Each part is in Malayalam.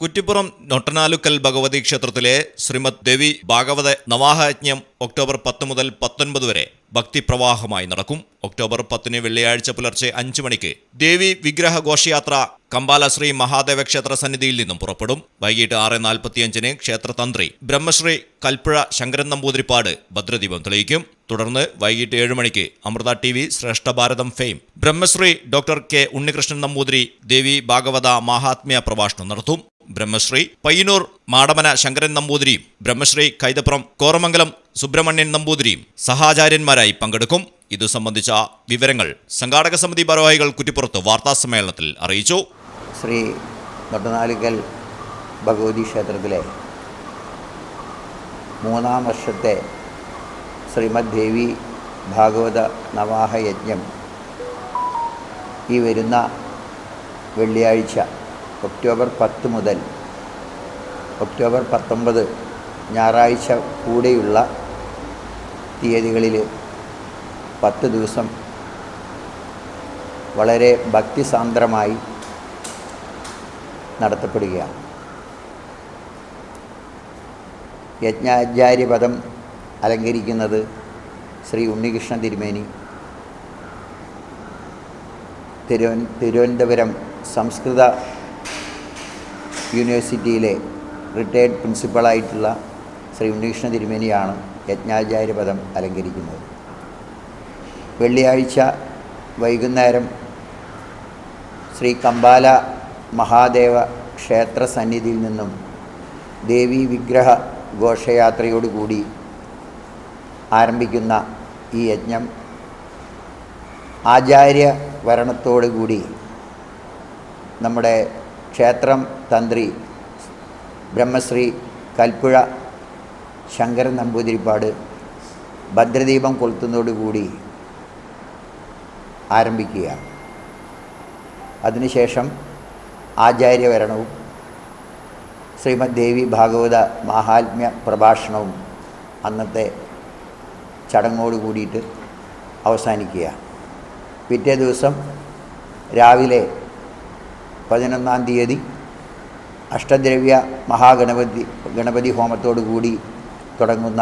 കുറ്റിപ്പുറം നൊട്ടനാലുക്കൽ ഭഗവതി ക്ഷേത്രത്തിലെ ശ്രീമദ് ദേവി ഭാഗവത നവാഹയജ്ഞം ഒക്ടോബർ 10 മുതൽ 19 വരെ ഭക്തിപ്രവാഹമായി നടക്കും. ഒക്ടോബർ 10 വെള്ളിയാഴ്ച പുലർച്ചെ 5 മണിക്ക് ദേവി വിഗ്രഹ ഘോഷയാത്ര കമ്പാല ശ്രീ മഹാദേവ ക്ഷേത്ര സന്നിധിയിൽ നിന്നും പുറപ്പെടും. വൈകിട്ട് 6:45 ക്ഷേത്രതന്ത്രി ബ്രഹ്മശ്രീ കൽപ്പുഴ ശങ്കരൻ നമ്പൂതിരിപ്പാട് ഭദ്രദീപം തെളിയിക്കും. തുടർന്ന് വൈകിട്ട് 7 മണിക്ക് Amrita TV Shreshta Bharatham fame Brahmashri doctor K Unnikrishnan Namboothiri Devi Bhagavata മാഹാത്മ്യ പ്രഭാഷണം നടത്തും. ബ്രഹ്മശ്രീ പയ്യന്നൂർ മാടമന ശങ്കരൻ നമ്പൂതിരിയും ബ്രഹ്മശ്രീ കൈതപ്പുറം കോറമംഗലം സുബ്രഹ്മണ്യൻ നമ്പൂതിരിയും സഹാചാര്യന്മാരായി പങ്കെടുക്കും. ഇതു സംബന്ധിച്ച വിവരങ്ങൾ സംഘാടക സമിതി ഭാരവാഹികൾ കുറ്റിപ്പുറത്ത് വാർത്താസമ്മേളനത്തിൽ അറിയിച്ചു. ശ്രീ നൊട്ടനാലുക്കൽ ഭഗവതി ക്ഷേത്രത്തിലെ 3-ാം വർഷത്തെ ശ്രീമദ് ദേവി ഭാഗവത നവാഹ യജ്ഞം ഈ വരുന്ന വെള്ളിയാഴ്ച ഒക്ടോബർ 10 മുതൽ ഒക്ടോബർ 19 ഞായറാഴ്ച കൂടെയുള്ള തീയതികളിൽ 10 ദിവസം വളരെ ഭക്തിസാന്ദ്രമായി നടത്തപ്പെടുകയാണ്. യജ്ഞാചാര്യപദം അലങ്കരിക്കുന്നത് ശ്രീ ഉണ്ണികൃഷ്ണൻ തിരുമേനി, തിരുവനന്തപുരം സംസ്കൃത യൂണിവേഴ്സിറ്റിയിലെ റിട്ടയർഡ് പ്രിൻസിപ്പളായിട്ടുള്ള ശ്രീ ഉണ്ണികൃഷ്ണൻ തിരുമേനിയാണ് യജ്ഞാചാര്യപദം അലങ്കരിക്കുന്നത്. വെള്ളിയാഴ്ച വൈകുന്നേരം ശ്രീ കമ്പാല മഹാദേവ ക്ഷേത്ര സന്നിധിയിൽ നിന്നും ദേവി വിഗ്രഹ ഘോഷയാത്രയോടുകൂടി ആരംഭിക്കുന്ന ഈ യജ്ഞം ആചാര്യവരണത്തോടുകൂടി നമ്മുടെ ക്ഷേത്രം തന്ത്രി ബ്രഹ്മശ്രീ കൽപ്പുഴ ശങ്കരൻ നമ്പൂതിരിപ്പാട് ഭദ്രദീപം കൊളുത്തുന്നതോടുകൂടി ആരംഭിക്കുകയാണ്. അതിനുശേഷം ആചാര്യവരണവും ശ്രീമദ് ദേവി ഭാഗവത മാഹാത്മ്യ പ്രഭാഷണവും അന്നത്തെ ചടങ്ങോട് കൂടിയിട്ട് അവസാനിക്കുക. പിറ്റേ ദിവസം രാവിലെ 11-ാം തീയതി അഷ്ടദ്രവ്യ ഗണപതി ഹോമത്തോടു കൂടി തുടങ്ങുന്ന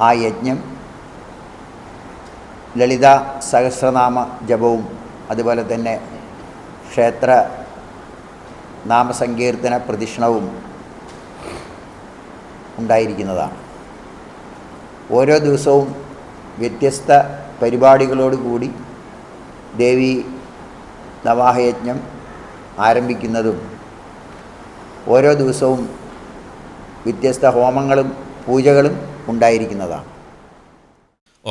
ആ യജ്ഞം ലളിത സഹസ്രനാമ ജപവും അതുപോലെ തന്നെ ക്ഷേത്ര നാമസങ്കീർത്തന പ്രദക്ഷിണവും ഉണ്ടായിരിക്കുന്നതാണ്. ഓരോ ദിവസവും വ്യത്യസ്ത പരിപാടികളോടുകൂടി ദേവി നവാഹയജ്ഞം ആരംഭിക്കുന്നതും ഓരോ ദിവസവും വ്യത്യസ്ത ഹോമങ്ങളും പൂജകളും ഉണ്ടായിരിക്കുന്നതാണ്.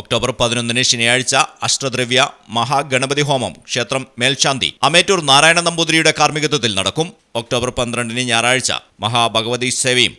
ഒക്ടോബർ 11 ശനിയാഴ്ച അഷ്ടദ്രവ്യ മഹാഗണപതി ഹോമം ക്ഷേത്രം മേൽശാന്തി അമേറ്റൂർ നാരായണ നമ്പൂതിരിയുടെ കാർമ്മികത്വത്തിൽ നടക്കും. ഒക്ടോബർ 12 ഞായറാഴ്ച മഹാഭഗവതി സേവയും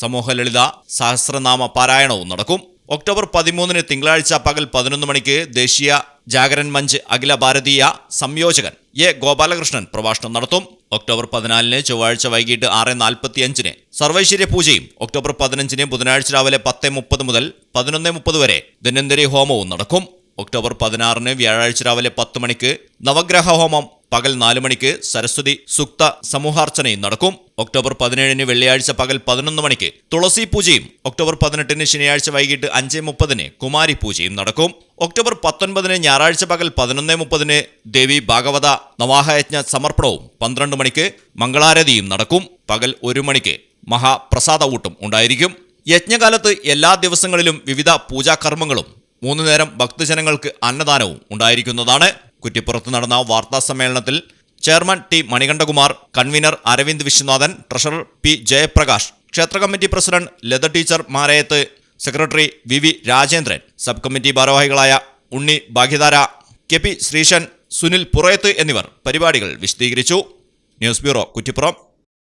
സമൂഹലളിത സഹസ്രനാമ പാരായണവും നടക്കും. ഒക്ടോബർ 13 തിങ്കളാഴ്ച പകൽ 11 മണിക്ക് ദേശീയ Jagaran Munch Akhila Bharatiya സംയോജകൻ A Gopalakrishnan പ്രഭാഷണം നടത്തും. ഒക്ടോബർ 14 ചൊവ്വാഴ്ച വൈകിട്ട് 6:45 സർവൈശ്വര്യ പൂജയും ഒക്ടോബർ 15 ബുധനാഴ്ച രാവിലെ 10:30 മുതൽ 11:30 വരെ ധന്വന്തരി ഹോമവും നടക്കും. ഒക്ടോബർ 16 വ്യാഴാഴ്ച രാവിലെ 10 മണിക്ക് നവഗ്രഹ ഹോമം, പകൽ 4 മണിക്ക് സരസ്വതി സുക്ത സമൂഹാർച്ചനയും നടക്കും. ഒക്ടോബർ 17 വെള്ളിയാഴ്ച പകൽ 11 മണിക്ക് തുളസി പൂജയും ഒക്ടോബർ 18 ശനിയാഴ്ച വൈകിട്ട് 5:30 കുമാരി പൂജയും നടക്കും. ഒക്ടോബർ 19 ഞായറാഴ്ച പകൽ 11:30 ദേവി ഭാഗവത നവാഹയജ്ഞ സമർപ്പണവും 12 മണിക്ക് മംഗളാരതിയും നടക്കും. പകൽ 1 മണിക്ക് മഹാപ്രസാദ ഊട്ടും ഉണ്ടായിരിക്കും. യജ്ഞകാലത്ത് എല്ലാ ദിവസങ്ങളിലും വിവിധ പൂജാകർമ്മങ്ങളും 3 നേരം ഭക്തജനങ്ങൾക്ക് അന്നദാനവും ഉണ്ടായിരിക്കുന്നതാണ്. കുറ്റിപ്പുറത്ത് നടന്ന വാർത്താ സമ്മേളനത്തിൽ chairman T Manikandakumar, convener Aravind Viswanathan, treasurer P Jayaprakash, ക്ഷേത്ര committee president Latha teacher Marayath, secretary V Rajendran, sub committee ഭാരവാഹികളായ ഉണ്ണി ഭാഗ്യധാര, കെ പി ശ്രീശൻ, സുനിൽ പുറയത്ത് എന്നിവർ പരിപാടികൾ വിശദീകരിച്ചു. News bureau, Kuttippuram.